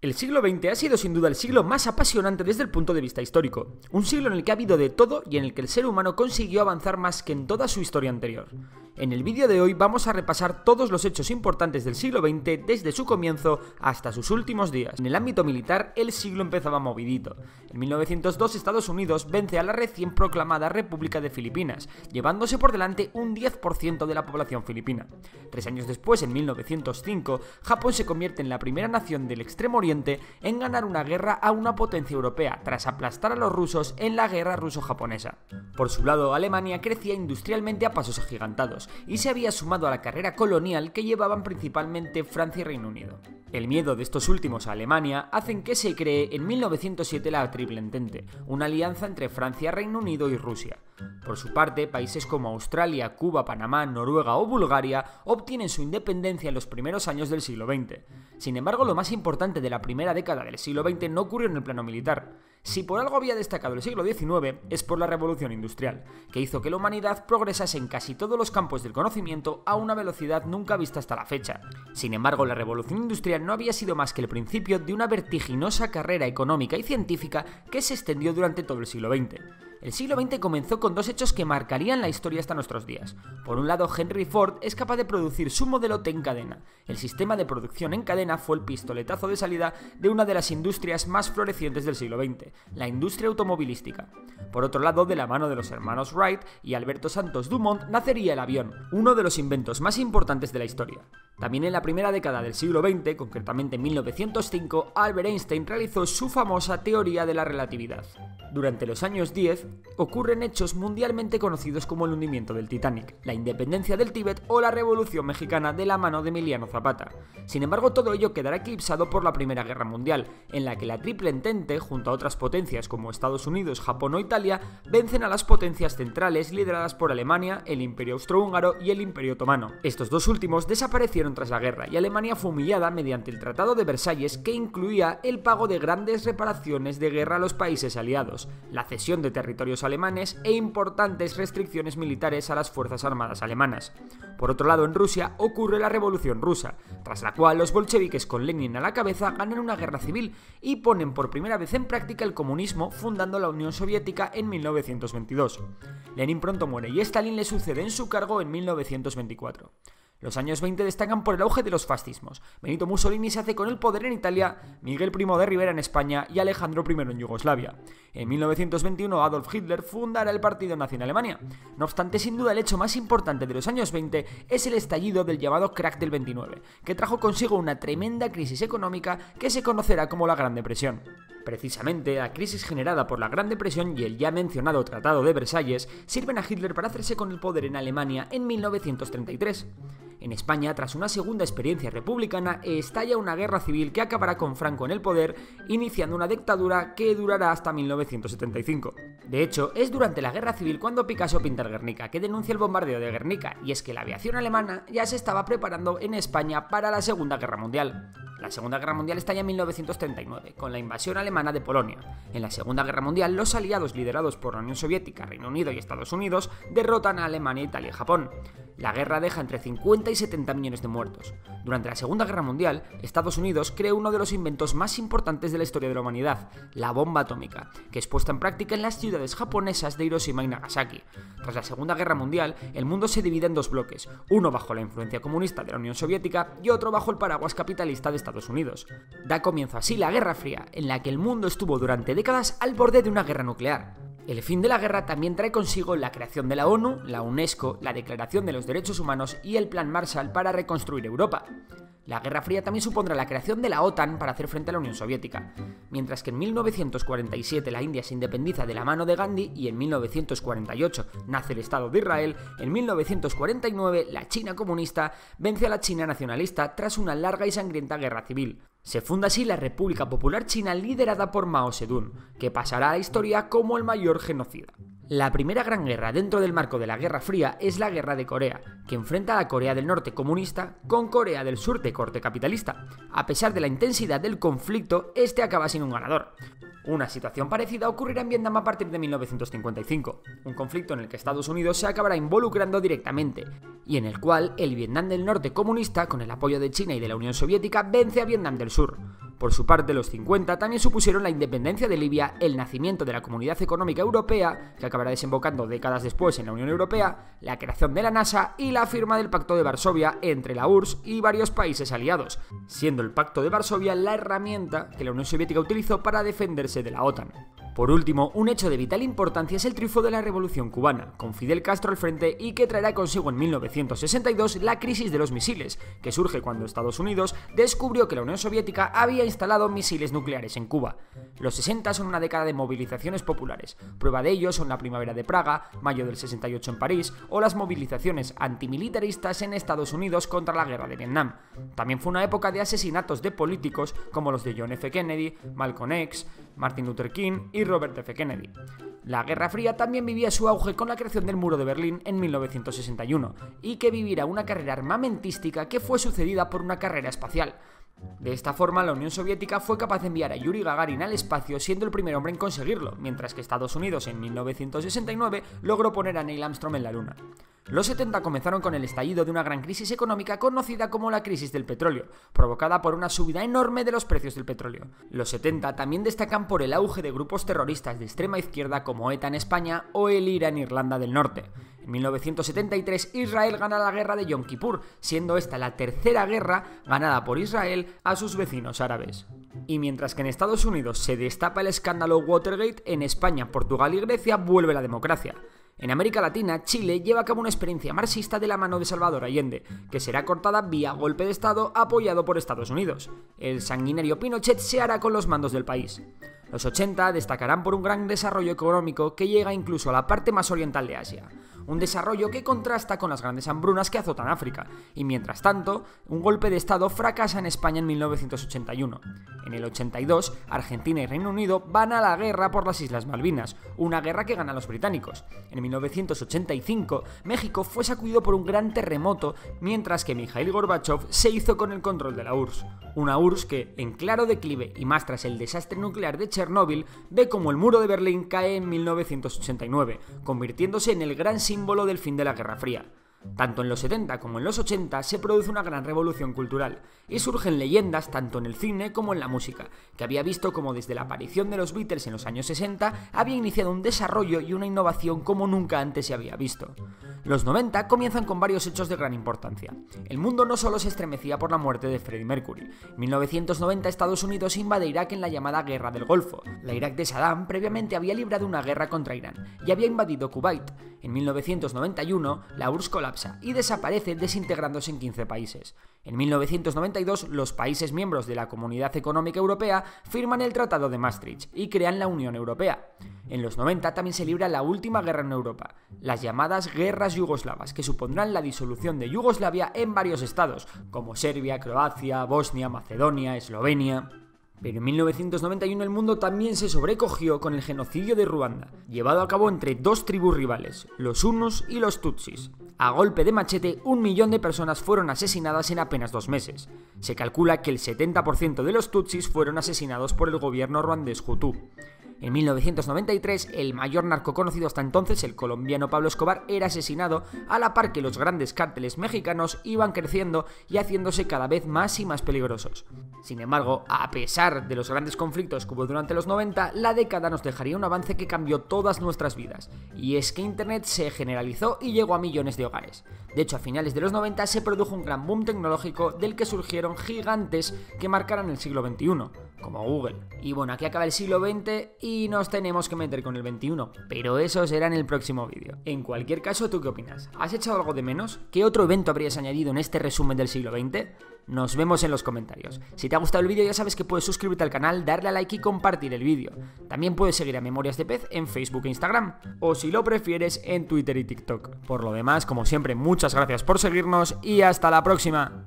El siglo XX ha sido sin duda el siglo más apasionante desde el punto de vista histórico, un siglo en el que ha habido de todo y en el que el ser humano consiguió avanzar más que en toda su historia anterior. En el vídeo de hoy vamos a repasar todos los hechos importantes del siglo XX desde su comienzo hasta sus últimos días. En el ámbito militar, el siglo empezaba movidito. En 1902 Estados Unidos vence a la recién proclamada República de Filipinas, llevándose por delante un 10% de la población filipina. 3 años después, en 1905, Japón se convierte en la primera nación del Extremo Oriente en ganar una guerra a una potencia europea, tras aplastar a los rusos en la guerra ruso-japonesa. Por su lado, Alemania crecía industrialmente a pasos agigantados, y se había sumado a la carrera colonial que llevaban principalmente Francia y Reino Unido. El miedo de estos últimos a Alemania hacen que se cree en 1907 la Triple Entente, una alianza entre Francia, Reino Unido y Rusia. Por su parte, países como Australia, Cuba, Panamá, Noruega o Bulgaria obtienen su independencia en los primeros años del siglo XX. Sin embargo, lo más importante de la primera década del siglo XX no ocurrió en el plano militar. Si por algo había destacado el siglo XIX, es por la revolución industrial, que hizo que la humanidad progresase en casi todos los campos del conocimiento a una velocidad nunca vista hasta la fecha. Sin embargo, la revolución industrial no había sido más que el principio de una vertiginosa carrera económica y científica que se extendió durante todo el siglo XX. El siglo XX comenzó con dos hechos que marcarían la historia hasta nuestros días. Por un lado, Henry Ford es capaz de producir su modelo T en cadena. El sistema de producción en cadena fue el pistoletazo de salida de una de las industrias más florecientes del siglo XX, la industria automovilística. Por otro lado, de la mano de los hermanos Wright y Alberto Santos Dumont, nacería el avión, uno de los inventos más importantes de la historia. También en la primera década del siglo XX, concretamente en 1905, Albert Einstein realizó su famosa teoría de la relatividad. Durante los años 10, ocurren hechos mundialmente conocidos como el hundimiento del Titanic, la independencia del Tíbet o la Revolución Mexicana de la mano de Emiliano Zapata. Sin embargo, todo ello quedará eclipsado por la Primera Guerra Mundial, en la que la Triple Entente, junto a otras potencias como Estados Unidos, Japón o Italia, vencen a las potencias centrales lideradas por Alemania, el Imperio Austrohúngaro y el Imperio Otomano. Estos dos últimos desaparecieron tras la guerra y Alemania fue humillada mediante el Tratado de Versalles, que incluía el pago de grandes reparaciones de guerra a los países aliados, la cesión de territorios alemanes e importantes restricciones militares a las fuerzas armadas alemanas. Por otro lado, en Rusia ocurre la Revolución Rusa, tras la cual los bolcheviques con Lenin a la cabeza ganan una guerra civil y ponen por primera vez en práctica el comunismo, fundando la Unión Soviética en 1922. Lenin pronto muere y Stalin le sucede en su cargo en 1924. Los años 20 destacan por el auge de los fascismos. Benito Mussolini se hace con el poder en Italia, Miguel Primo de Rivera en España y Alejandro I en Yugoslavia. En 1921 Adolf Hitler fundará el Partido Nazi en Alemania. No obstante, sin duda el hecho más importante de los años 20 es el estallido del llamado crack del 29, que trajo consigo una tremenda crisis económica que se conocerá como la Gran Depresión. Precisamente, la crisis generada por la Gran Depresión y el ya mencionado Tratado de Versalles sirven a Hitler para hacerse con el poder en Alemania en 1933. En España, tras una segunda experiencia republicana, estalla una guerra civil que acabará con Franco en el poder, iniciando una dictadura que durará hasta 1975. De hecho, es durante la guerra civil cuando Picasso pinta el Guernica, que denuncia el bombardeo de Guernica, y es que la aviación alemana ya se estaba preparando en España para la Segunda Guerra Mundial. La Segunda Guerra Mundial estalla en 1939, con la invasión alemana de Polonia. En la Segunda Guerra Mundial, los aliados liderados por la Unión Soviética, Reino Unido y Estados Unidos derrotan a Alemania, Italia y Japón. La guerra deja entre 50 y 70 millones de muertos. Durante la Segunda Guerra Mundial, Estados Unidos creó uno de los inventos más importantes de la historia de la humanidad, la bomba atómica, que es puesta en práctica en las ciudades japonesas de Hiroshima y Nagasaki. Tras la Segunda Guerra Mundial, el mundo se divide en dos bloques, uno bajo la influencia comunista de la Unión Soviética y otro bajo el paraguas capitalista de Estados Unidos. Da comienzo así la Guerra Fría, en la que el mundo estuvo durante décadas al borde de una guerra nuclear. El fin de la guerra también trae consigo la creación de la ONU, la UNESCO, la Declaración de los Derechos Humanos y el Plan Marshall para reconstruir Europa. La Guerra Fría también supondrá la creación de la OTAN para hacer frente a la Unión Soviética. Mientras que en 1947 la India se independiza de la mano de Gandhi y en 1948 nace el Estado de Israel, en 1949 la China comunista vence a la China nacionalista tras una larga y sangrienta guerra civil. Se funda así la República Popular China liderada por Mao Zedong, que pasará a la historia como el mayor genocida. La primera gran guerra dentro del marco de la Guerra Fría es la Guerra de Corea, que enfrenta a la Corea del Norte comunista con Corea del Sur de corte capitalista. A pesar de la intensidad del conflicto, este acaba sin un ganador. Una situación parecida ocurrirá en Vietnam a partir de 1955, un conflicto en el que Estados Unidos se acabará involucrando directamente, y en el cual el Vietnam del Norte comunista, con el apoyo de China y de la Unión Soviética, vence a Vietnam del Sur. Por su parte, los 50 también supusieron la independencia de Libia, el nacimiento de la Comunidad Económica Europea, que acabará desembocando décadas después en la Unión Europea, la creación de la NASA y la firma del Pacto de Varsovia entre la URSS y varios países aliados, siendo el Pacto de Varsovia la herramienta que la Unión Soviética utilizó para defenderse de la OTAN. Por último, un hecho de vital importancia es el triunfo de la Revolución Cubana, con Fidel Castro al frente y que traerá consigo en 1962 la crisis de los misiles, que surge cuando Estados Unidos descubrió que la Unión Soviética había instalado misiles nucleares en Cuba. Los 60 son una década de movilizaciones populares. Prueba de ello son la Primavera de Praga, mayo del 68 en París, o las movilizaciones antimilitaristas en Estados Unidos contra la guerra de Vietnam. También fue una época de asesinatos de políticos como los de John F. Kennedy, Malcolm X, Martin Luther King y Robert F. Kennedy. La Guerra Fría también vivía su auge con la creación del Muro de Berlín en 1961, y que vivirá una carrera armamentística que fue sucedida por una carrera espacial. De esta forma, la Unión Soviética fue capaz de enviar a Yuri Gagarin al espacio, siendo el primer hombre en conseguirlo, mientras que Estados Unidos en 1969 logró poner a Neil Armstrong en la Luna. Los 70 comenzaron con el estallido de una gran crisis económica conocida como la crisis del petróleo, provocada por una subida enorme de los precios del petróleo. Los 70 también destacan por el auge de grupos terroristas de extrema izquierda como ETA en España o el IRA en Irlanda del Norte. En 1973 Israel gana la guerra de Yom Kippur, siendo esta la tercera guerra ganada por Israel a sus vecinos árabes. Y mientras que en Estados Unidos se destapa el escándalo Watergate, en España, Portugal y Grecia vuelve la democracia. En América Latina, Chile lleva a cabo una experiencia marxista de la mano de Salvador Allende, que será cortada vía golpe de Estado apoyado por Estados Unidos. El sanguinario Pinochet se hará con los mandos del país. Los 80 destacarán por un gran desarrollo económico que llega incluso a la parte más oriental de Asia. Un desarrollo que contrasta con las grandes hambrunas que azotan África, y mientras tanto, un golpe de Estado fracasa en España en 1981. En el 82, Argentina y Reino Unido van a la guerra por las Islas Malvinas, una guerra que ganan los británicos. En 1985, México fue sacudido por un gran terremoto, mientras que Mikhail Gorbachev se hizo con el control de la URSS. Una URSS que, en claro declive y más tras el desastre nuclear de Chernóbil, ve como el muro de Berlín cae en 1989, convirtiéndose en el gran símbolo del fin de la Guerra Fría. Tanto en los 70 como en los 80 se produce una gran revolución cultural, y surgen leyendas tanto en el cine como en la música, que había visto como desde la aparición de los Beatles en los años 60 había iniciado un desarrollo y una innovación como nunca antes se había visto. Los 90 comienzan con varios hechos de gran importancia. El mundo no solo se estremecía por la muerte de Freddie Mercury. En 1990 Estados Unidos invade Irak en la llamada Guerra del Golfo. La Irak de Saddam previamente había librado una guerra contra Irán y había invadido Kuwait. En 1991 la URSS colapsa y desaparece desintegrándose en 15 países. En 1992 los países miembros de la Comunidad Económica Europea firman el Tratado de Maastricht y crean la Unión Europea. En los 90 también se libra la última guerra en Europa, las llamadas guerras yugoslavas, que supondrán la disolución de Yugoslavia en varios estados, como Serbia, Croacia, Bosnia, Macedonia, Eslovenia. Pero en 1991 el mundo también se sobrecogió con el genocidio de Ruanda, llevado a cabo entre dos tribus rivales, los hunos y los tutsis. A golpe de machete, 1 millón de personas fueron asesinadas en apenas 2 meses. Se calcula que el 70% de los tutsis fueron asesinados por el gobierno ruandés Hutu. En 1993, el mayor narco conocido hasta entonces, el colombiano Pablo Escobar, era asesinado a la par que los grandes cárteles mexicanos iban creciendo y haciéndose cada vez más y más peligrosos. Sin embargo, a pesar de los grandes conflictos que hubo durante los 90, la década nos dejaría un avance que cambió todas nuestras vidas. Y es que Internet se generalizó y llegó a millones de hogares. De hecho, a finales de los 90 se produjo un gran boom tecnológico del que surgieron gigantes que marcaron el siglo XXI, como Google. Y bueno, aquí acaba el siglo XX y nos tenemos que meter con el XXI, pero eso será en el próximo vídeo. En cualquier caso, ¿tú qué opinas? ¿Has echado algo de menos? ¿Qué otro evento habrías añadido en este resumen del siglo XX? Nos vemos en los comentarios. Si te ha gustado el vídeo ya sabes que puedes suscribirte al canal, darle a like y compartir el vídeo. También puedes seguir a Memorias de Pez en Facebook e Instagram, o si lo prefieres en Twitter y TikTok. Por lo demás, como siempre, muchas gracias por seguirnos y hasta la próxima.